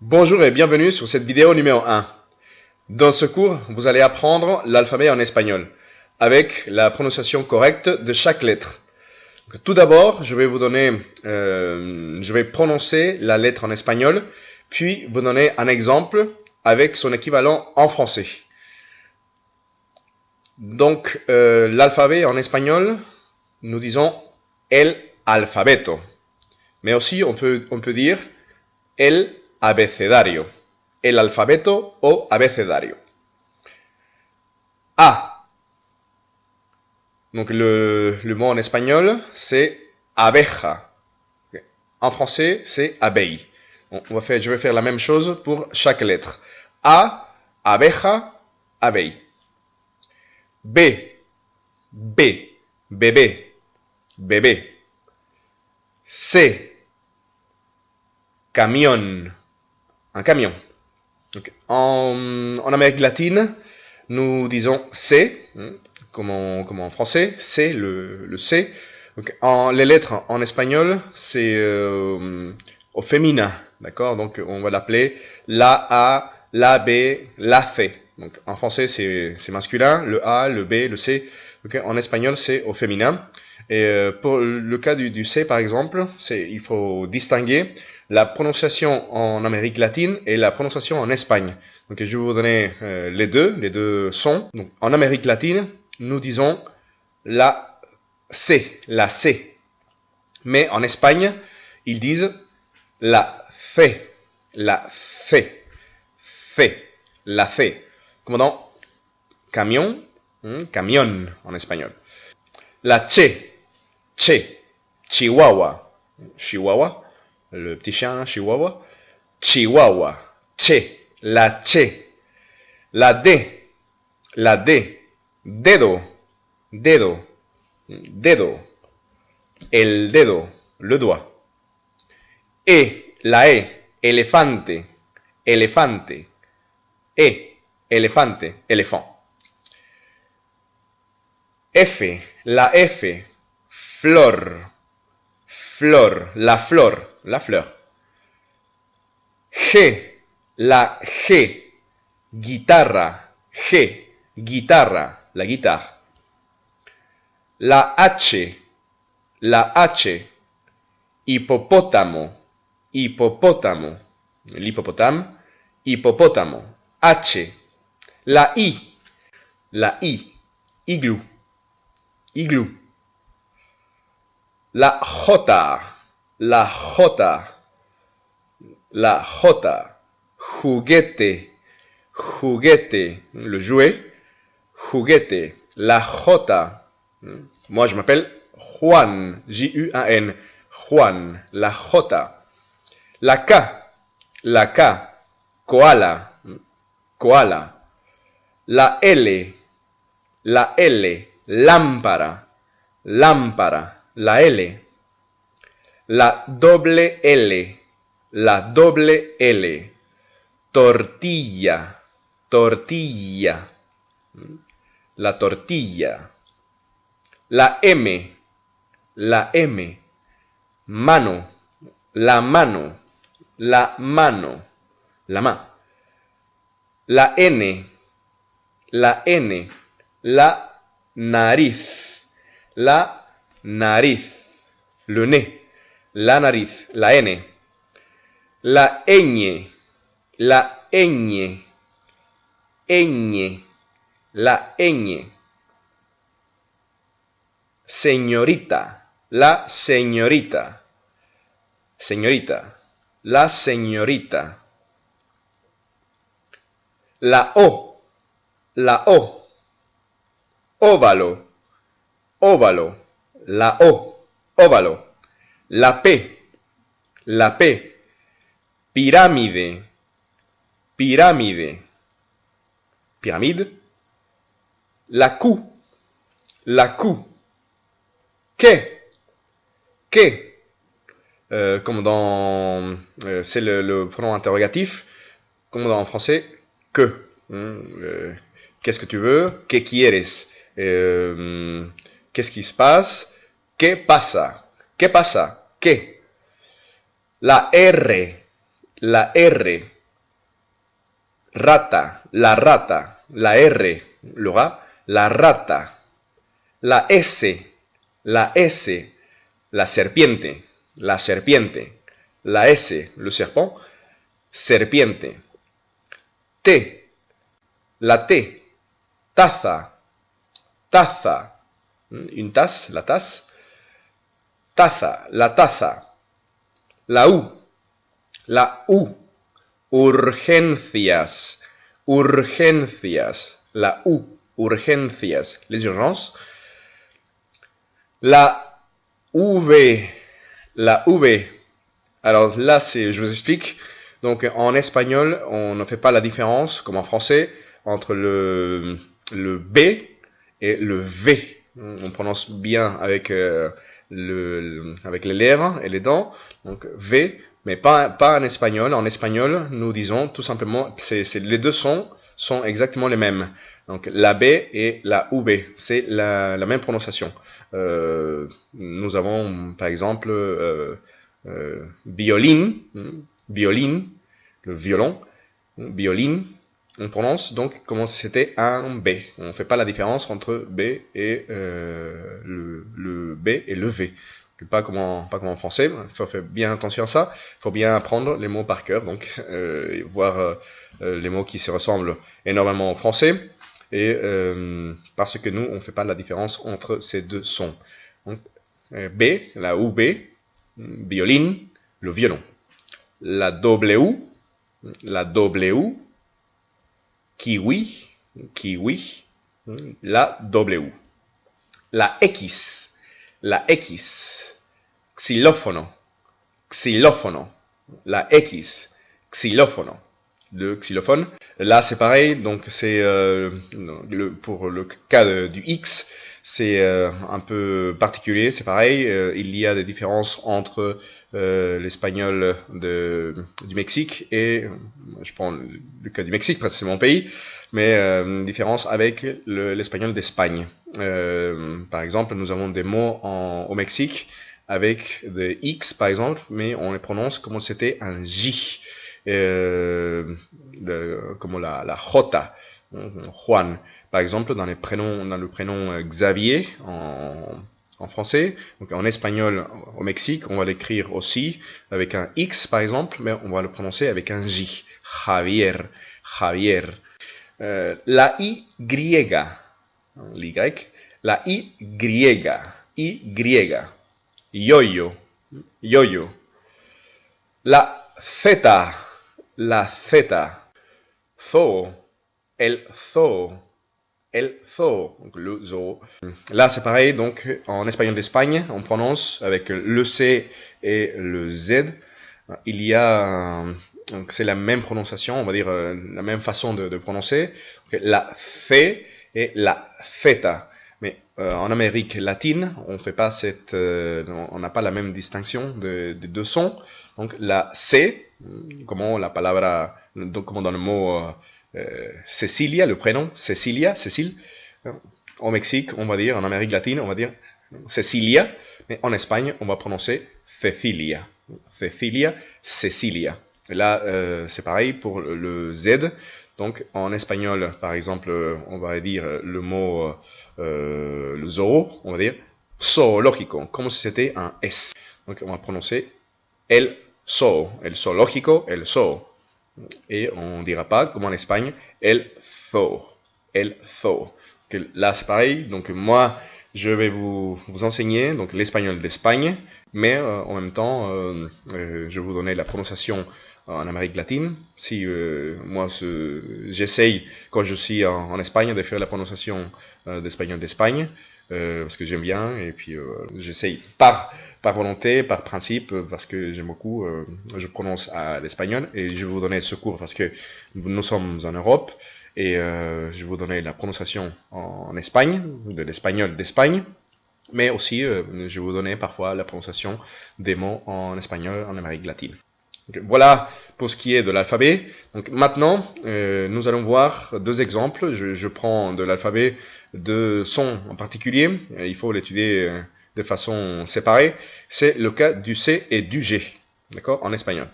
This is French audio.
Bonjour et bienvenue sur cette vidéo numéro 1. Dans ce cours, vous allez apprendre l'alphabet en espagnol, avec la prononciation correcte de chaque lettre. Tout d'abord, je vais prononcer la lettre en espagnol, puis vous donner un exemple avec son équivalent en français. Donc, l'alphabet en espagnol, nous disons el alfabeto. Mais aussi, on peut dire el abecedario. El alfabeto o abecedario. A. Donc, le mot en espagnol, c'est abeja. En français, c'est abeille. Je vais faire la même chose pour chaque lettre. A, abeja, abeille. B, bébé, bébé. C, camión, un camion. Donc, en Amérique latine, nous disons C, comme en français, C, le C. Donc, les lettres en espagnol, c'est au féminin, d'accord? Donc, on va l'appeler la A, la B, la C. Donc, en français, c'est masculin, le A, le B, le C. Okay? En espagnol, c'est au féminin. Et pour le cas du C, par exemple, il faut distinguer la prononciation en Amérique latine et la prononciation en Espagne. Donc, je vais vous donner les deux sons. Donc, en Amérique latine, nous disons la C. Mais en Espagne, ils disent la fe, la fe. Comme dans camion, camión en espagnol. La che, chihuahua, le petit chien, chihuahua, che, la che. La D, dedo, el dedo, le doigt. La E, elefante, elefante, éléphant. F, la F, flor, la fleur. G, la G, guitarra, la guitare. La H, hippopótamo, l'hippopotame, hippopótamo, H. La I, igloo. La J, juguete, le jouet, juguete, la J. Moi, je m'appelle Juan, Juan, Juan, la J. La K, koala. La L, lámpara, la L. La doble L, tortilla, la tortilla. La M, mano, la main. La N, la nariz, le nez, la nariz, la N. La ñ, la ñ. Señorita, la señorita. La O, óvalo, la O, óvalo. La P, pirámide, pyramide. La Q, qué, comme dans, c'est le pronom interrogatif, comme en français, que. Qu'est-ce que tu veux? ¿Qué quieres? Qu'est-ce qui se passe? ¿Qué pasa? ¿Qué? La R, rata, la rata, la R, le rat, la rata, la S, la S, la serpiente, la serpiente, la S, le serpent, serpiente, T, la T, taza, taza, une tasse, la tasse, taza, la taza, la U, urgencias, urgencias, la U, urgencias, les urgences, la V, la V, alors là, je vous explique, donc en espagnol, on ne fait pas la différence, comme en français, entre le B et le V. On prononce bien avec, avec les lèvres et les dents, donc V, mais pas en espagnol. En espagnol, nous disons tout simplement, les deux sons sont exactement les mêmes. Donc la B et la UB, c'est la même prononciation. Nous avons par exemple violin, violin, le violon, violin, on prononce donc comme si c'était un B. On ne fait pas la différence entre B et le B et le V. Pas comme en français, il faut faire bien attention à ça, il faut bien apprendre les mots par cœur, donc voir les mots qui se ressemblent énormément au français, et parce que nous, on ne fait pas la différence entre ces deux sons. Donc, B, la UB, violin, le violon. La W, kiwi, kiwi, la W. La X, xilófono, xilófono, la X, xilófono, le xylophone. Là, c'est pareil, donc c'est pour le cas du X, c'est un peu particulier, c'est pareil, il y a des différences entre l'espagnol du Mexique et, je prends le cas du Mexique parce que c'est mon pays, mais différence avec l'espagnol d'Espagne. Par exemple, nous avons des mots au Mexique avec des X par exemple, mais on les prononce comme si c'était un J, comme la J, Juan. Par exemple, dans le prénom Xavier en français, donc en espagnol au Mexique, on va l'écrire aussi avec un X par exemple, mais on va le prononcer avec un J, Javier, Javier. La Y, l'Y, la Y, yo-yo, yo-yo. La Z, zoo, el zoo, donc le zoo. Là, c'est pareil, donc en espagnol d'Espagne, on prononce avec le C et le Z. Il y a, donc c'est la même prononciation, on va dire la même façon de prononcer. La C et la Z. Mais en Amérique latine, on fait pas on n'a pas la même distinction des deux sons. Donc la C, comme la palabra, donc comme dans le mot Cecilia, le prénom Cecilia, Cécile. Au Mexique, on va dire, en Amérique latine, on va dire Cecilia, mais en Espagne, on va prononcer Cecilia, Cecilia, Cecilia. Et là, c'est pareil pour le Z. Donc, en espagnol, par exemple, on va dire le mot le zoo, on va dire zoológico, comme si c'était un S. Donc, on va prononcer el zoológico, el zoo. Et on ne dira pas, comme en Espagne, el zoo. Donc, là, c'est pareil. Donc, moi, je vais vous enseigner donc l'espagnol d'Espagne, mais en même temps, je vais vous donner la prononciation en Amérique latine. Si moi, j'essaye, quand je suis en Espagne, de faire la prononciation d'espagnol d'Espagne, parce que j'aime bien, et puis j'essaye par volonté, par principe, parce que j'aime beaucoup, je prononce à l'espagnol, et je vais vous donner ce cours parce que nous sommes en Europe, et je vais vous donner la prononciation en Espagne, de l'espagnol d'Espagne, mais aussi je vais vous donner parfois la prononciation des mots en espagnol en Amérique latine. Donc, voilà pour ce qui est de l'alphabet. Donc maintenant, nous allons voir deux exemples. Je prends de l'alphabet deux sons en particulier. Il faut l'étudier de façon séparée. C'est le cas du C et du G, d'accord, en espagnol.